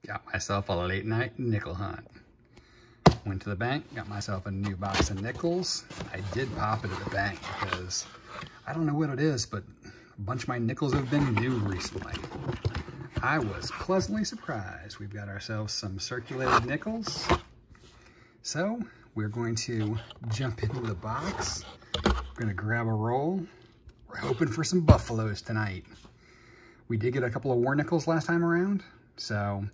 Got myself a late night nickel hunt. Went to the bank, got myself a new box of nickels. I did pop it at the bank because I don't know what it is, but a bunch of my nickels have been due recently. I was pleasantly surprised. We've got ourselves some circulated nickels. So we're going to jump into the box. We're gonna grab a roll. We're hoping for some buffaloes tonight. We did get a couple of war nickels last time around, so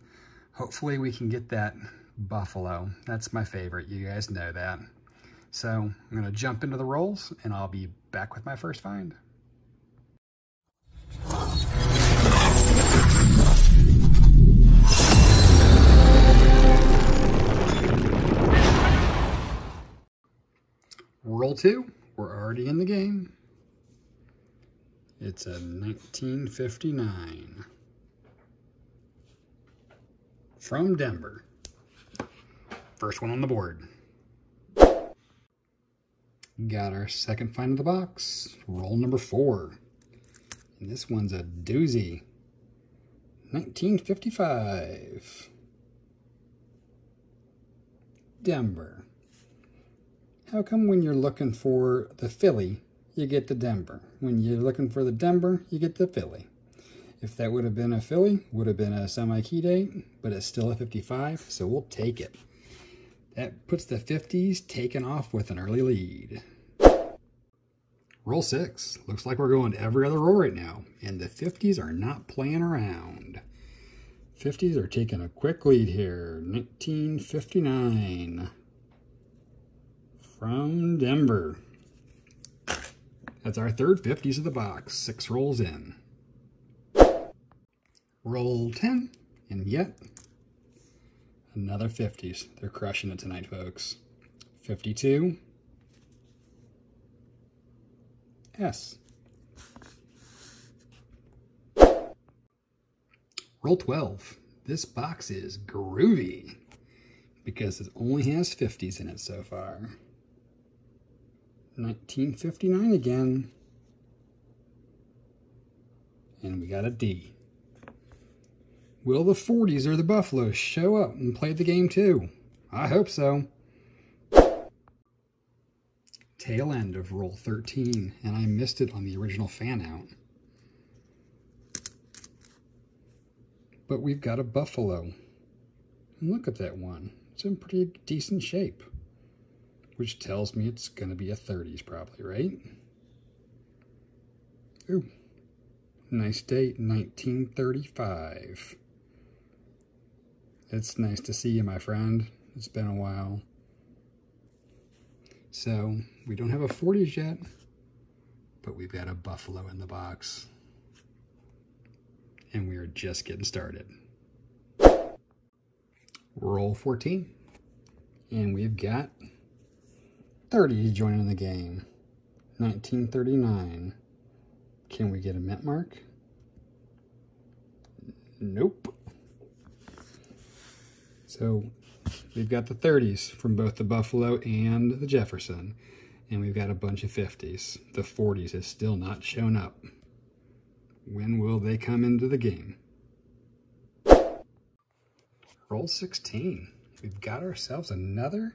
hopefully we can get that buffalo. That's my favorite, you guys know that. So I'm gonna jump into the rolls and I'll be back with my first find. Roll 2, we're already in the game. It's a 1959 from Denver. First one on the board. Got our second find of the box, roll number 4. And this one's a doozy. 1955. Denver. How come when you're looking for the Philly, you get the Denver? When you're looking for the Denver, you get the Philly. If that would have been a Philly, would have been a Nic-A-Date, but it's still a 55, so we'll take it. That puts the 50s taken off with an early lead. Roll 6. Looks like we're going every other roll right now, and the 50s are not playing around. 50s are taking a quick lead here. 1959 from Denver. That's our third 50s of the box. 6 rolls in. Roll 10, and yet another 50s. They're crushing it tonight, folks. 52. S. Roll 12. This box is groovy because it only has 50s in it so far. 1959 again. And we got a D. Will the 40s or the Buffaloes show up and play the game too? I hope so. Tail end of roll 13, and I missed it on the original fan out. But we've got a Buffalo. And look at that one. It's in pretty decent shape. Which tells me it's going to be a 30s probably, right? Ooh. Nice date, 1935. It's nice to see you, my friend. It's been a while. So, we don't have a 40s yet, but we've got a Buffalo in the box. And we are just getting started. Roll 14. And we've got 30s joining the game. 1939. Can we get a mint mark? Nope. So we've got the 30s from both the Buffalo and the Jefferson. And we've got a bunch of 50s. The 40s has still not shown up. When will they come into the game? Roll 16. We've got ourselves another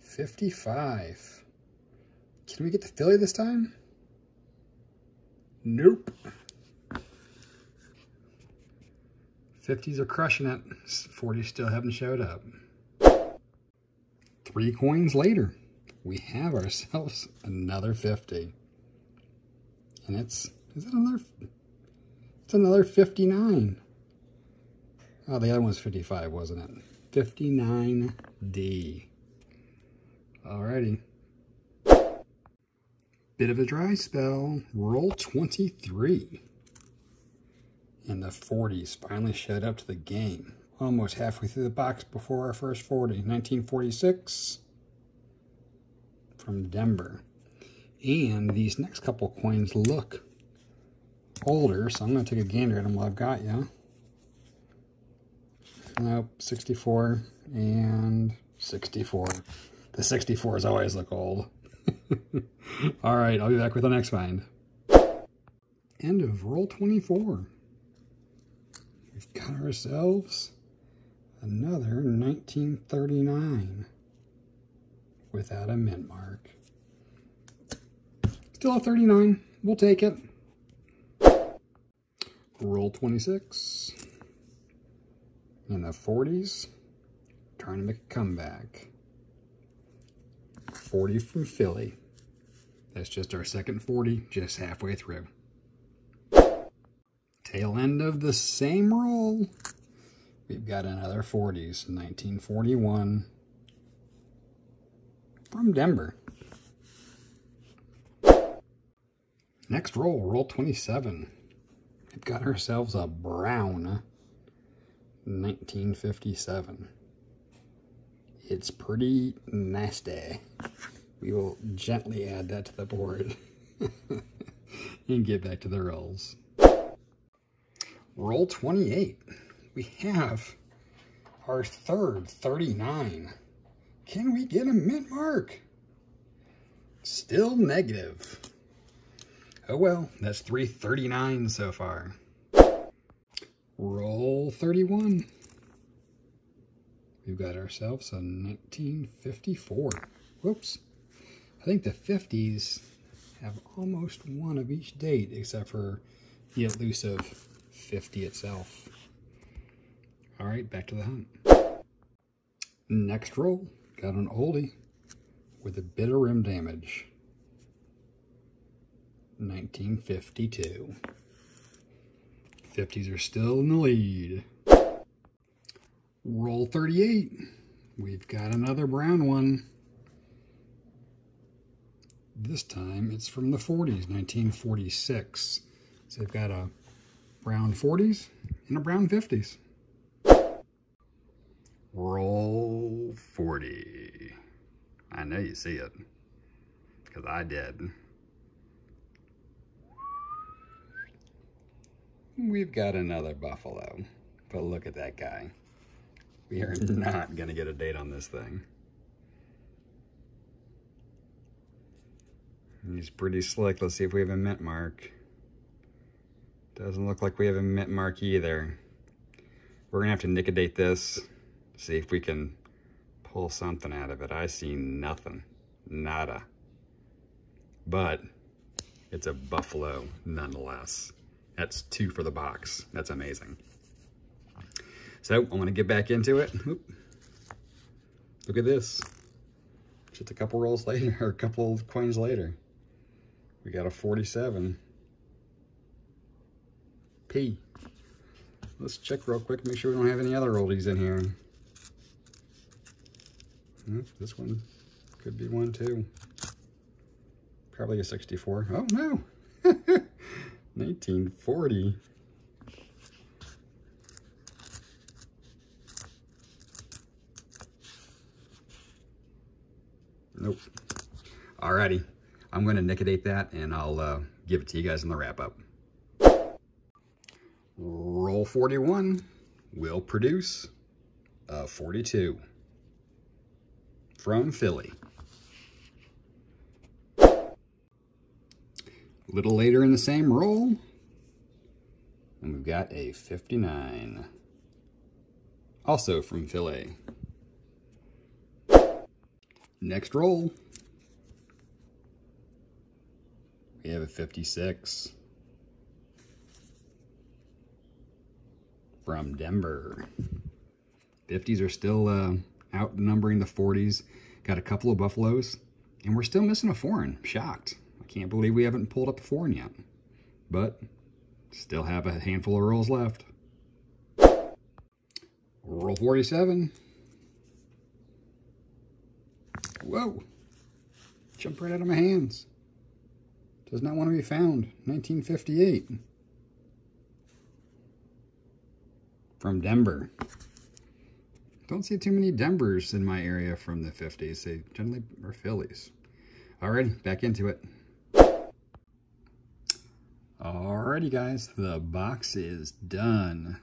55. Can we get the Philly this time? Nope. 50s are crushing it. 40s still haven't showed up. 3 coins later, we have ourselves another 50. And it's another 59. Oh, the other one's 55, wasn't it? 59D. Alrighty. Bit of a dry spell. Roll 23. And the 40s finally showed up to the game. Almost halfway through the box before our first 40. 1946 from Denver. And these next couple coins look older, so I'm going to take a gander at them while I've got you. Nope, 64 and 64. The 64s always look old. All right, I'll be back with the next find. End of roll 24. We've got ourselves Another 1939 without a mint mark. Still a 39. We'll take it. Roll 26. In the 40s. Trying to make a comeback. 40 from Philly. That's just our second 40, just halfway through. Tail end of the same roll. We've got another 40s, 1941 from Denver. Next roll, roll 27. We've got ourselves a brown 1957. It's pretty nasty. We will gently add that to the board and get back to the rolls. Roll 28. We have our third 39. Can we get a mint mark? Still negative. Oh well, that's 3 39s so far. Roll 31. We've got ourselves a 1954. Whoops. I think the 50s have almost one of each date except for the elusive 50 itself. All right, back to the hunt. Next roll, got an oldie with a bit of rim damage. 1952. 50s are still in the lead. Roll 38. We've got another brown one. This time it's from the 40s, 1946. So they've got a brown 40s and a brown 50s. Roll 40. I know you see it, because I did. We've got another buffalo, but look at that guy. We are not going to get a date on this thing. He's pretty slick. Let's see if we have a mint mark. Doesn't look like we have a mint mark either. We're going to have to Nic-A-Date this, see if we can pull something out of it. I see nothing. Nada. But it's a buffalo nonetheless. That's 2 for the box. That's amazing. So I'm going to get back into it. Oop. Look at this. Just a couple rolls later, or a couple of coins later. We got a 47. P. Let's check real quick, make sure we don't have any other oldies in here. This one could be one too. Probably a 64. Oh no! 1940. Nope. Alrighty. I'm going to Nic-A-Date that and I'll give it to you guys in the wrap up. Roll 41 will produce a 42 from Philly. A little later in the same roll, and we've got a 59, also from Philly. Next roll, we have a 56 from Denver. 50s are still outnumbering the 40s. Got a couple of buffaloes, and we're still missing a foreign. Shocked. I can't believe we haven't pulled up a foreign yet. But still have a handful of rolls left. Roll 47. Whoa. Jumped right out of my hands. Does not want to be found. 1958. From Denver. Don't see too many Denvers in my area from the 50s. They generally are Phillies. Alrighty, back into it. Alrighty guys, the box is done.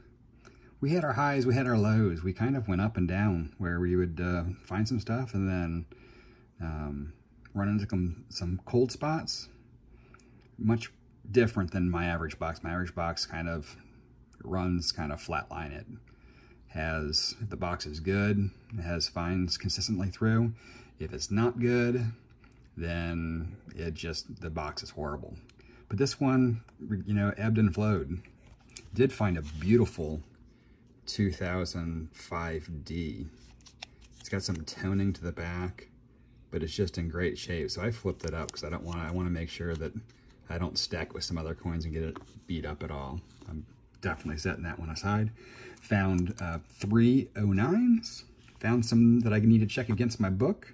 We had our highs, we had our lows. We kind of went up and down where we would find some stuff and then run into some cold spots. Much different than my average box. My average box kind of runs kind of flatline. It if the box is good, it has finds consistently through. If it's not good, then the box is horrible. But this one, you know, ebbed and flowed. Did find a beautiful 2005D. It's got some toning to the back, but it's just in great shape. So I flipped it up because I want to make sure that I don't stack with some other coins and get it beat up at all. I'm definitely setting that one aside. Found 3 09s. Found some that I need to check against my book.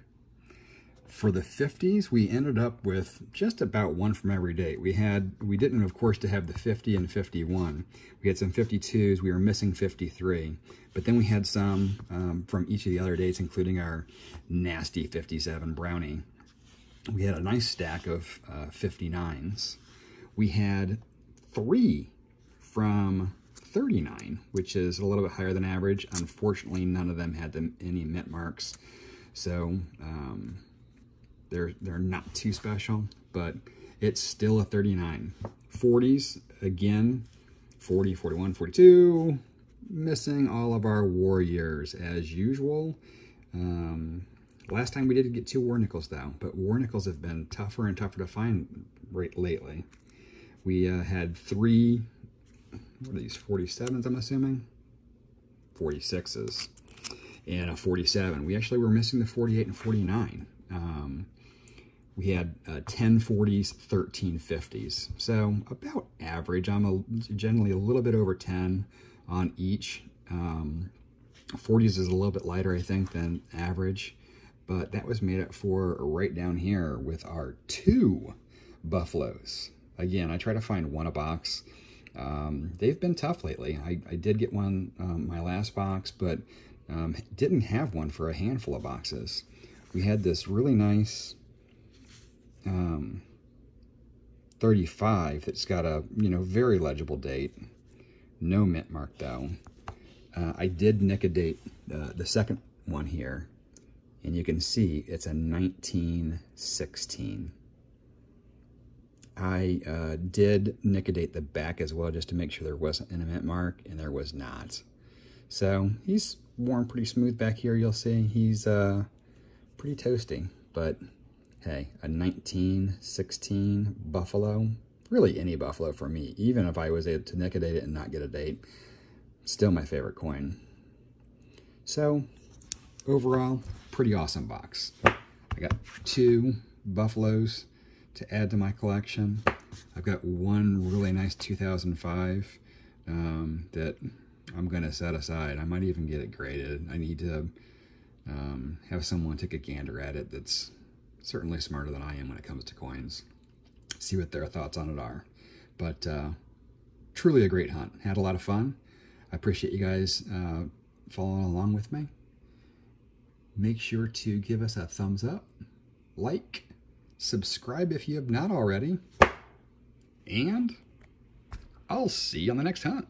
For the 50s, we ended up with just about one from every date. We didn't, of course, to have the 50 and 51. We had some 52s. We were missing 53. But then we had some from each of the other dates, including our nasty 57 brownie. We had a nice stack of 59s. We had 3 from 39, which is a little bit higher than average. Unfortunately, none of them had any mint marks. So, they're not too special, but it's still a 39. 40s, again, 40, 41, 42, missing all of our war years as usual. Last time we did get 2 war nickels though, but war nickels have been tougher and tougher to find lately. We had 3, what are these, 47s I'm assuming? 46s, and a 47. We actually were missing the 48 and 49. We had 10 40s, 13 50s. So about average. I'm generally a little bit over 10 on each. 40s is a little bit lighter, I think, than average. But that was made up for right down here with our 2 buffaloes. Again, I try to find one a box. They've been tough lately. I did get one my last box, but didn't have one for a handful of boxes. We had this really nice 35 that's got a, you know, very legible date. No mint mark though. I did Nic-A-Date the second one here, and you can see it's a 1916. I did Nic-A-Date the back as well just to make sure there wasn't a mint mark, and there was not. So he's worn pretty smooth back here, you'll see. He's pretty toasty, but hey, a 1916 buffalo, really any buffalo for me, even if I was able to Nic-A-Date it and not get a date, still my favorite coin. So overall, pretty awesome box. I got 2 buffaloes to add to my collection. I've got 1 really nice 2005 that I'm gonna set aside. I might even get it graded. I need to have someone take a gander at it that's certainly smarter than I am when it comes to coins. See what their thoughts on it are. But truly a great hunt. Had a lot of fun. I appreciate you guys following along with me. Make sure to give us a thumbs up, like, subscribe if you have not already, and I'll see you on the next hunt.